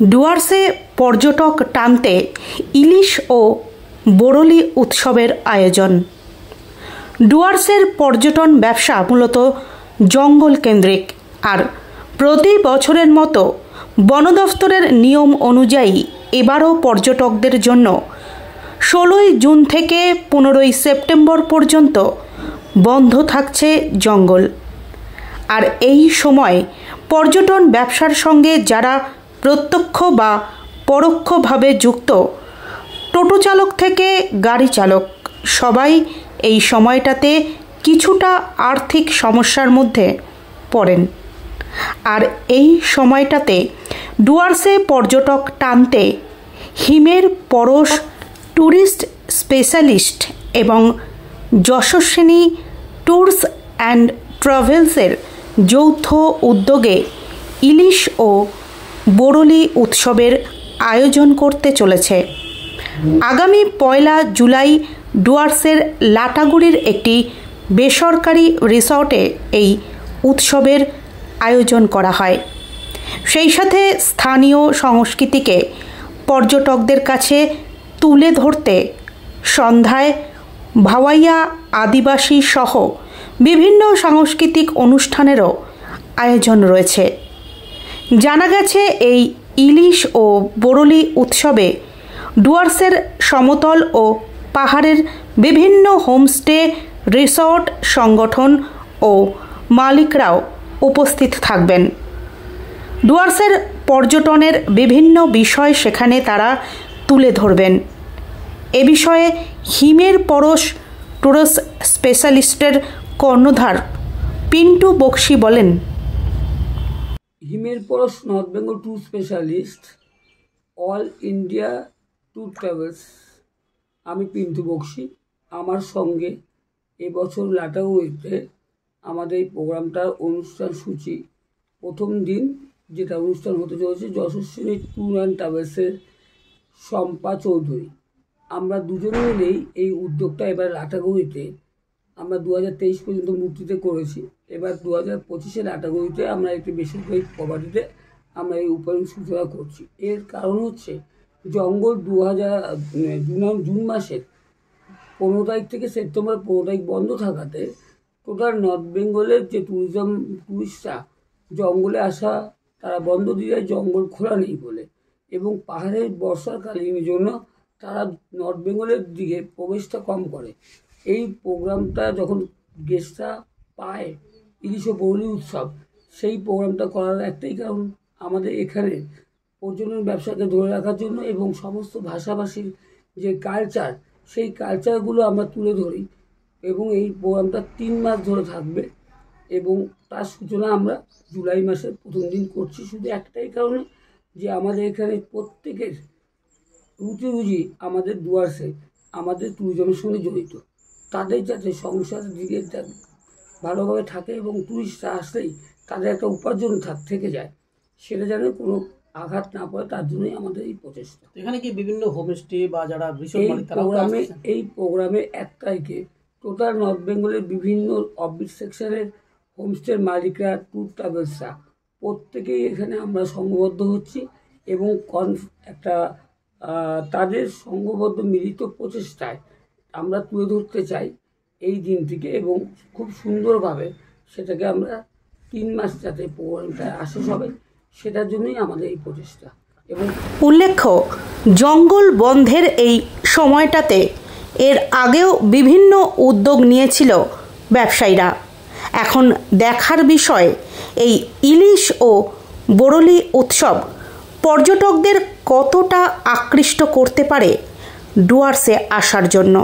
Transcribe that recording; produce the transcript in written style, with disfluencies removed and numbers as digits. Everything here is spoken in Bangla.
ডুয়ার্সে পর্যটক টানতে ইলিশ ও বরলি উৎসবের আয়োজন। ডুয়ার্সের পর্যটন ব্যবসা মূলত জঙ্গল কেন্দ্রিক, আর প্রতি বছরের মতো বন দফতরের নিয়ম অনুযায়ী এবারও পর্যটকদের জন্য 16 জুন থেকে 15 সেপ্টেম্বর পর্যন্ত বন্ধ থাকছে জঙ্গল। আর এই সময় পর্যটন ব্যবসার সঙ্গে যারা প্রত্যক্ষ বা পরোক্ষভাবে যুক্ত, টোটো চালক থেকে গাড়ি চালক, সবাই এই সময়টাতে কিছুটা আর্থিক সমস্যার মধ্যে পড়েন। আর এই সময়টাতে ডুয়ার্সে পর্যটক টানতে হিমের পরশ ট্যুরিস্ট স্পেশালিস্ট এবং যশস্বিনী ট্যুরস অ্যান্ড ট্রাভেলসের যৌথ উদ্যোগে ইলিশ ও বরলি উৎসবের আয়োজন করতে চলেছে। আগামী 1 জুলাই ডুয়ার্সের লাটাগুড়ির একটি বেসরকারি রিসর্টে এই উৎসবের আয়োজন করা হয়। সেই সাথে স্থানীয় সংস্কৃতিকে পর্যটকদের কাছে তুলে ধরতে সন্ধ্যায় ভাওয়াইয়া আদিবাসী সহ বিভিন্ন সাংস্কৃতিক অনুষ্ঠানেরও আয়োজন রয়েছে। জানা গেছে এই ইলিশ ও বরলি উৎসবে ডুয়ার্সের সমতল ও পাহাড়ের বিভিন্ন হোমস্টে, রিসর্ট সংগঠন ও মালিকরাও উপস্থিত থাকবেন। ডুয়ার্সের পর্যটনের বিভিন্ন বিষয় সেখানে তারা তুলে ধরবেন। এ বিষয়ে হিমের পরশ ট্যুরস স্পেশালিস্টের কর্ণধার পিন্টু বক্সি বলেন, হিমের পরশ north Bengal tour specialist, all India tour travels. আমি পিন্টু বক্সি। আমার সঙ্গে এবছর লাটাগুড়িতে আমাদের এই প্রোগ্রামটার অনুষ্ঠান সূচি প্রথম দিন যেটা অনুষ্ঠান হতে চলেছে যশস্বিনী ট্যুর অ্যান্ড ট্রাভেলসের শম্পা চৌধুরী। আমরা দুজনে মিলেই এই উদ্যোগটা এবার লাটাগুড়িতে আমরা 2023 পর্যন্ত মূর্তিতে করেছি। এবার 2025 লাটাগুড়িতে আমরা একটি বেসরকারি প্রপার্টিতে আমরা এই উপায়ন সূচনা করছি। এর কারণ হচ্ছে জঙ্গল জুন মাসের 15 তারিখ থেকে সেপ্টেম্বর 15 তারিখ বন্ধ থাকাতে টোটাল নর্থ বেঙ্গলের যে ট্যুরিস্টরা জঙ্গলে আসা তারা বন্ধ দিয়ে যায়, জঙ্গল খোলা নেই বলে, এবং পাহাড়ের বর্ষাকালীন জন্য তারা নর্থ বেঙ্গলের দিকে প্রবেশটা কম করে। এই প্রোগ্রামটা যখন গেস্টরা পায় ইলিশ ও বরলি উৎসব, সেই প্রোগ্রামটা করার একটাই কারণ, আমাদের এখানে পর্যটন ব্যবসাকে ধরে রাখার জন্য এবং সমস্ত ভাষাভাষীর যে কালচার, সেই কালচারগুলো আমরা তুলে ধরি। এবং এই প্রোগ্রামটা 3 মাস ধরে থাকবে এবং তার সূচনা আমরা জুলাই মাসের প্রথম দিন করছি, শুধু একটাই কারণে যে আমাদের এখানে প্রত্যেকের রুজি আমাদের ডুয়ার্সে আমাদের ট্যুরিজমের সঙ্গে জড়িত। তাদের যাতে সংসারের দিকে ভালোভাবে থাকে এবং ট্যুরিস্টরা আসলেই তাদের একটা উপার্জন থেকে যায়, সেটা যেন কোনো আঘাত না পড়ে, তার জন্যই আমাদের এই প্রচেষ্টা। এখানে কি বিভিন্ন হোমস্টে বা যারা এই প্রোগ্রামে 1 তারিখে টোটাল নর্থ বেঙ্গলের বিভিন্ন অফিস সেকশনের হোমস্টের মালিকরা, ট্যুর ট্রাভেলসরা প্রত্যেকেই এখানে আমরা সংঘবদ্ধ হচ্ছি এবং একটা তাদের সংঘবদ্ধ মিলিত প্রচেষ্টায় আমরা তুলে ধরতে চাই এই দিনটিকে, এবং খুব সুন্দরভাবে সেটাকে আমরা 3 মাস যাতে প্রোগ্রামটা আসে সবাই, সেটার জন্যই আমাদের এই প্রচেষ্টা। এবং উল্লেখ্য, জঙ্গল বন্ধের এই সময়টাতে এর আগেও বিভিন্ন উদ্যোগ নিয়েছিল ব্যবসায়ীরা। এখন দেখার বিষয় এই ইলিশ ও বরলি উৎসব পর্যটকদের কতটা আকৃষ্ট করতে পারে ডুয়ার্সে আসার জন্য।